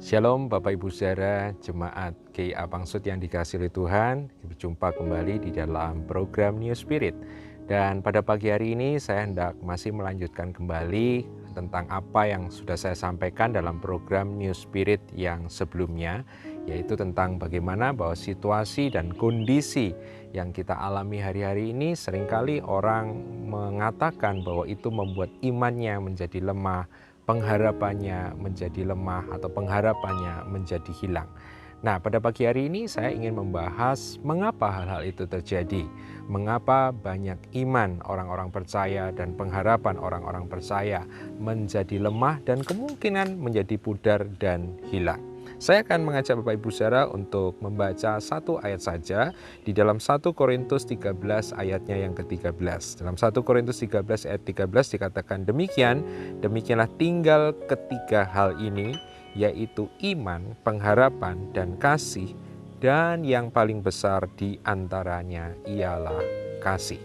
Shalom Bapak Ibu Saudara, Jemaat GIA Pangsut yang dikasihi oleh Tuhan. Berjumpa kembali di dalam program New Spirit. Dan pada pagi hari ini saya hendak masih melanjutkan kembali tentang apa yang sudah saya sampaikan dalam program New Spirit yang sebelumnya, yaitu tentang bagaimana bahwa situasi dan kondisi yang kita alami hari-hari ini seringkali orang mengatakan bahwa itu membuat imannya menjadi lemah, pengharapannya menjadi lemah atau pengharapannya menjadi hilang. Nah, pada pagi hari ini saya ingin membahas mengapa hal-hal itu terjadi. Mengapa banyak iman orang-orang percaya dan pengharapan orang-orang percaya menjadi lemah dan kemungkinan menjadi pudar dan hilang. Saya akan mengajak Bapak Ibu Saudara untuk membaca satu ayat saja di dalam 1 Korintus 13 ayatnya yang ke-13. Dalam 1 Korintus 13 ayat 13 dikatakan demikianlah tinggal ketiga hal ini, yaitu iman, pengharapan, dan kasih, dan yang paling besar di antaranya ialah kasih.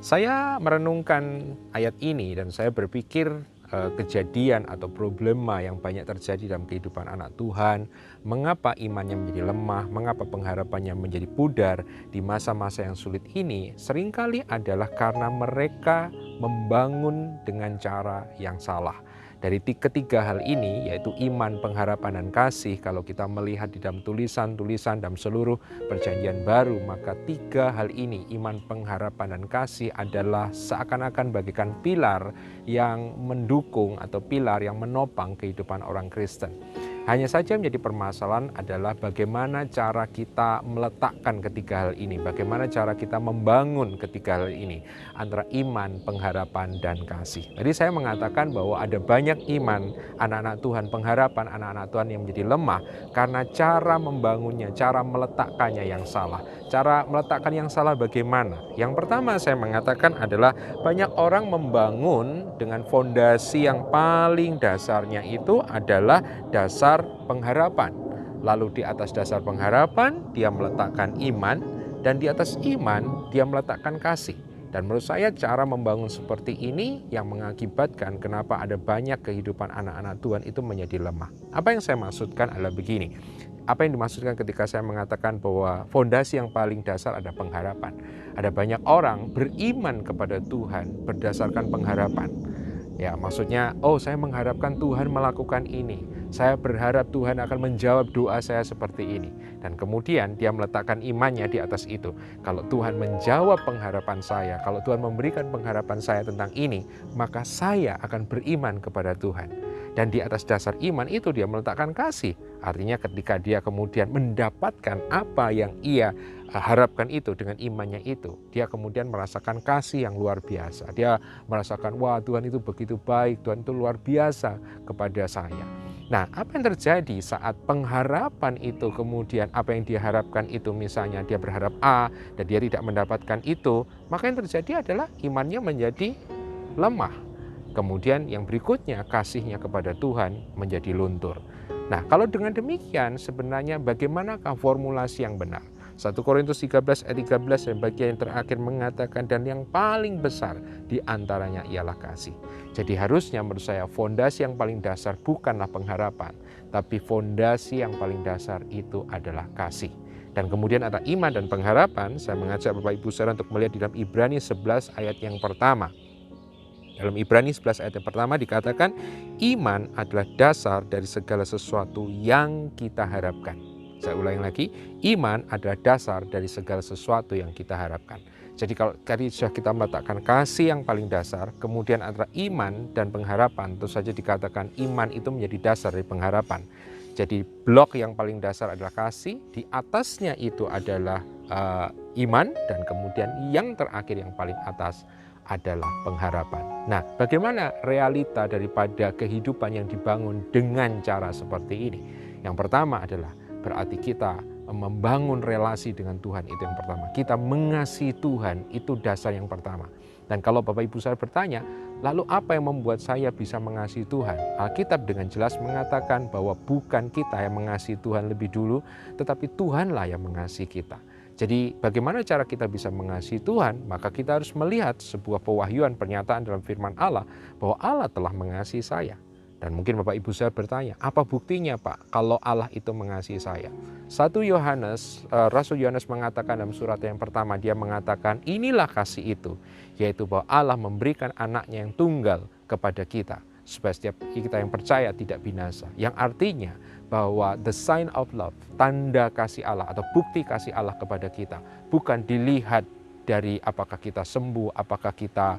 Saya merenungkan ayat ini dan saya berpikir kejadian atau problema yang banyak terjadi dalam kehidupan anak Tuhan, mengapa imannya menjadi lemah, mengapa pengharapannya menjadi pudar di masa-masa yang sulit ini, seringkali adalah karena mereka membangun dengan cara yang salah. Dari ketiga hal ini, yaitu iman, pengharapan, dan kasih, kalau kita melihat di dalam tulisan-tulisan dalam seluruh perjanjian baru, maka tiga hal ini, iman, pengharapan, dan kasih adalah seakan-akan bagaikan pilar yang mendukung atau pilar yang menopang kehidupan orang Kristen. Hanya saja menjadi permasalahan adalah bagaimana cara kita meletakkan ketiga hal ini, bagaimana cara kita membangun ketiga hal ini antara iman, pengharapan, dan kasih. Jadi saya mengatakan bahwa ada banyak iman anak-anak Tuhan, pengharapan anak-anak Tuhan yang menjadi lemah karena cara membangunnya, cara meletakkannya yang salah. Cara meletakkan yang salah bagaimana? Yang pertama saya mengatakan adalah banyak orang membangun dengan fondasi yang paling dasarnya itu adalah dasar pengharapan. Lalu di atas dasar pengharapan dia meletakkan iman, dan di atas iman dia meletakkan kasih. Dan menurut saya cara membangun seperti ini yang mengakibatkan kenapa ada banyak kehidupan anak-anak Tuhan itu menjadi lemah. Apa yang saya maksudkan adalah begini. Apa yang dimaksudkan ketika saya mengatakan bahwa fondasi yang paling dasar ada pengharapan. Ada banyak orang beriman kepada Tuhan berdasarkan pengharapan. Ya, maksudnya, saya mengharapkan Tuhan melakukan ini. Saya berharap Tuhan akan menjawab doa saya seperti ini. Dan kemudian dia meletakkan imannya di atas itu. Kalau Tuhan menjawab pengharapan saya, kalau Tuhan memberikan pengharapan saya tentang ini, maka saya akan beriman kepada Tuhan. Dan di atas dasar iman itu dia meletakkan kasih. Artinya ketika dia kemudian mendapatkan apa yang ia harapkan itu dengan imannya itu, dia kemudian merasakan kasih yang luar biasa. Dia merasakan, wah Tuhan itu begitu baik, Tuhan itu luar biasa kepada saya. Nah, apa yang terjadi saat pengharapan itu kemudian apa yang dia harapkan itu, misalnya dia berharap A dan dia tidak mendapatkan itu, maka yang terjadi adalah imannya menjadi lemah. Kemudian yang berikutnya kasihnya kepada Tuhan menjadi luntur. Nah, kalau dengan demikian sebenarnya bagaimanakah formulasi yang benar? 1 Korintus 13 ayat 13 dan bagian yang terakhir mengatakan dan yang paling besar di antaranya ialah kasih. Jadi harusnya menurut saya fondasi yang paling dasar bukanlah pengharapan, tapi fondasi yang paling dasar itu adalah kasih. Dan kemudian ada iman dan pengharapan. Saya mengajak Bapak Ibu Saudara untuk melihat di dalam Ibrani 11 ayat yang pertama. Dalam Ibrani 11 ayat yang pertama dikatakan, iman adalah dasar dari segala sesuatu yang kita harapkan. Saya ulangi lagi, iman adalah dasar dari segala sesuatu yang kita harapkan. Jadi kalau tadi sudah kita meletakkan kasih yang paling dasar, kemudian antara iman dan pengharapan, tentu saja dikatakan iman itu menjadi dasar dari pengharapan. Jadi blok yang paling dasar adalah kasih, di atasnya itu adalah iman, dan kemudian yang terakhir yang paling atas adalah pengharapan. Nah, bagaimana realita daripada kehidupan yang dibangun dengan cara seperti ini? Yang pertama adalah berarti kita membangun relasi dengan Tuhan, itu yang pertama. Kita mengasihi Tuhan, itu dasar yang pertama. Dan kalau Bapak Ibu saya bertanya, lalu apa yang membuat saya bisa mengasihi Tuhan? Alkitab dengan jelas mengatakan bahwa bukan kita yang mengasihi Tuhan lebih dulu, tetapi Tuhanlah yang mengasihi kita. Jadi bagaimana cara kita bisa mengasihi Tuhan? Maka kita harus melihat sebuah pewahyuan, pernyataan dalam firman Allah bahwa Allah telah mengasihi saya. Dan mungkin Bapak Ibu saya bertanya, apa buktinya Pak kalau Allah itu mengasihi saya? Rasul Yohanes mengatakan dalam surat yang pertama, dia mengatakan inilah kasih itu, yaitu bahwa Allah memberikan anaknya yang tunggal kepada kita, supaya setiap kita yang percaya tidak binasa. Yang artinya bahwa the sign of love, tanda kasih Allah atau bukti kasih Allah kepada kita, bukan dilihat dari apakah kita sembuh, apakah kita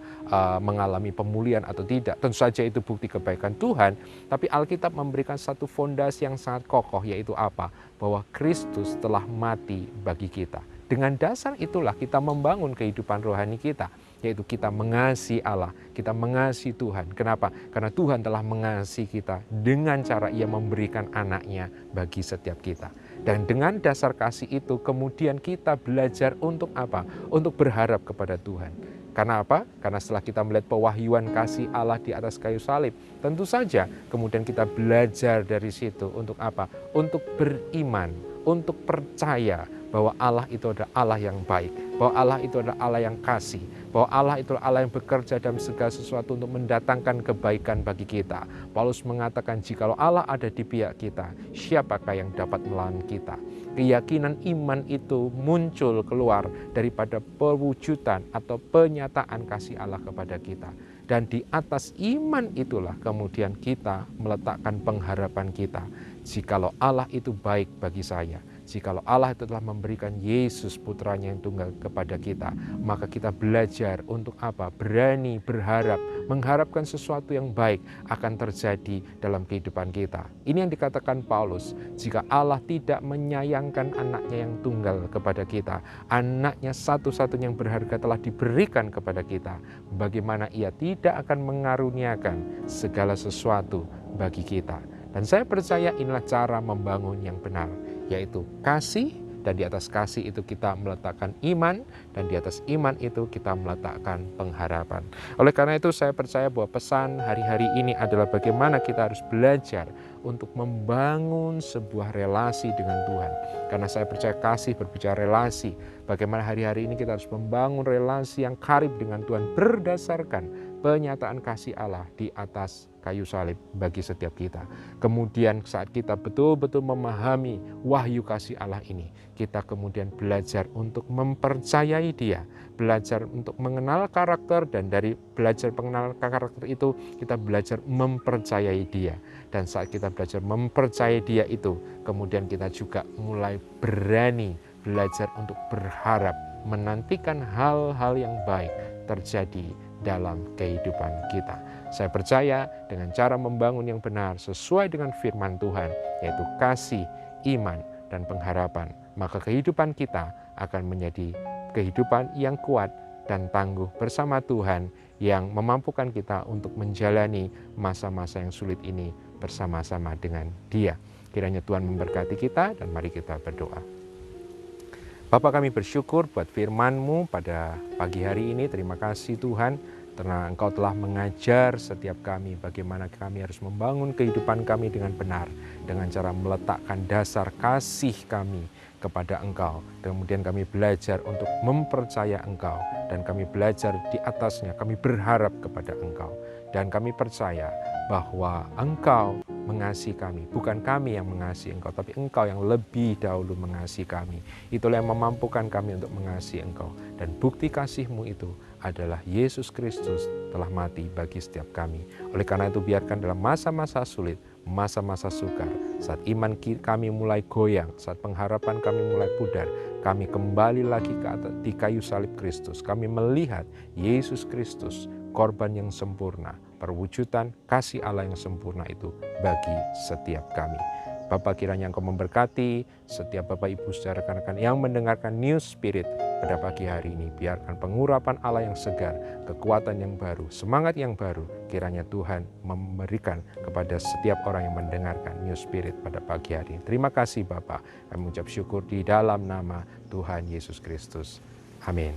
mengalami pemulihan atau tidak. Tentu saja itu bukti kebaikan Tuhan, tapi Alkitab memberikan satu fondasi yang sangat kokoh, yaitu apa? Bahwa Kristus telah mati bagi kita. Dengan dasar itulah kita membangun kehidupan rohani kita, yaitu kita mengasihi Allah, kita mengasihi Tuhan. Kenapa? Karena Tuhan telah mengasihi kita dengan cara Ia memberikan anaknya bagi setiap kita. Dan dengan dasar kasih itu kemudian kita belajar untuk apa? Untuk berharap kepada Tuhan. Karena apa? Karena setelah kita melihat pewahyuan kasih Allah di atas kayu salib, tentu saja kemudian kita belajar dari situ untuk apa? Untuk beriman, untuk percaya bahwa Allah itu adalah Allah yang baik, bahwa Allah itu adalah Allah yang kasih, bahwa Allah itu adalah Allah yang bekerja dalam segala sesuatu untuk mendatangkan kebaikan bagi kita. Paulus mengatakan, jikalau Allah ada di pihak kita, siapakah yang dapat melawan kita? Keyakinan iman itu muncul keluar daripada pewujudan atau penyataan kasih Allah kepada kita. Dan di atas iman itulah kemudian kita meletakkan pengharapan kita. Jikalau Allah itu baik bagi saya, jikalau Allah itu telah memberikan Yesus putranya yang tunggal kepada kita, maka kita belajar untuk apa? Berani berharap, mengharapkan sesuatu yang baik akan terjadi dalam kehidupan kita. Ini yang dikatakan Paulus, jika Allah tidak menyayangkan anaknya yang tunggal kepada kita, anaknya satu-satunya yang berharga telah diberikan kepada kita, bagaimana Ia tidak akan mengaruniakan segala sesuatu bagi kita. Dan saya percaya inilah cara membangun yang benar, yaitu kasih, dan di atas kasih itu kita meletakkan iman, dan di atas iman itu kita meletakkan pengharapan. Oleh karena itu saya percaya bahwa pesan hari-hari ini adalah bagaimana kita harus belajar untuk membangun sebuah relasi dengan Tuhan. Karena saya percaya kasih berbicara relasi. Bagaimana hari-hari ini kita harus membangun relasi yang karib dengan Tuhan berdasarkan penyataan kasih Allah di atas kayu salib bagi setiap kita. Kemudian saat kita betul-betul memahami wahyu kasih Allah ini, kita kemudian belajar untuk mempercayai Dia, belajar untuk mengenal karakter, dan dari belajar mengenal karakter itu kita belajar mempercayai Dia. Dan saat kita belajar mempercayai Dia itu, kemudian kita juga mulai berani belajar untuk berharap, menantikan hal-hal yang baik terjadi dalam kehidupan kita. Saya percaya dengan cara membangun yang benar sesuai dengan firman Tuhan, yaitu kasih, iman, dan pengharapan, maka kehidupan kita akan menjadi kehidupan yang kuat dan tangguh bersama Tuhan, yang memampukan kita untuk menjalani masa-masa yang sulit ini bersama-sama dengan Dia. Kiranya Tuhan memberkati kita, dan mari kita berdoa. Bapa, kami bersyukur buat firman-Mu pada pagi hari ini. Terima kasih Tuhan, karena Engkau telah mengajar setiap kami bagaimana kami harus membangun kehidupan kami dengan benar, dengan cara meletakkan dasar kasih kami kepada Engkau. Kemudian kami belajar untuk mempercaya Engkau, dan kami belajar di atasnya, kami berharap kepada Engkau. Dan kami percaya bahwa Engkau mengasihi kami, bukan kami yang mengasihi Engkau, tapi Engkau yang lebih dahulu mengasihi kami. Itulah yang memampukan kami untuk mengasihi Engkau. Dan bukti kasih-Mu itu adalah Yesus Kristus telah mati bagi setiap kami. Oleh karena itu biarkan dalam masa-masa sulit, masa-masa sukar, saat iman kami mulai goyang, saat pengharapan kami mulai pudar, kami kembali lagi ke atas di kayu salib Kristus. Kami melihat Yesus Kristus, korban yang sempurna, perwujudan kasih Allah yang sempurna itu bagi setiap kami. Bapa, kiranya Engkau memberkati setiap Bapak Ibu saudara rekan-rekan yang mendengarkan New Spirit pada pagi hari ini. Biarkan pengurapan Allah yang segar, kekuatan yang baru, semangat yang baru, kiranya Tuhan memberikan kepada setiap orang yang mendengarkan New Spirit pada pagi hari ini. Terima kasih Bapa, kami mengucap syukur di dalam nama Tuhan Yesus Kristus. Amin.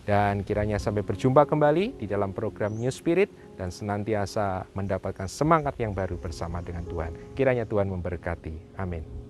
Dan kiranya sampai berjumpa kembali di dalam program New Spirit, dan senantiasa mendapatkan semangat yang baru bersama dengan Tuhan. Kiranya Tuhan memberkati. Amin.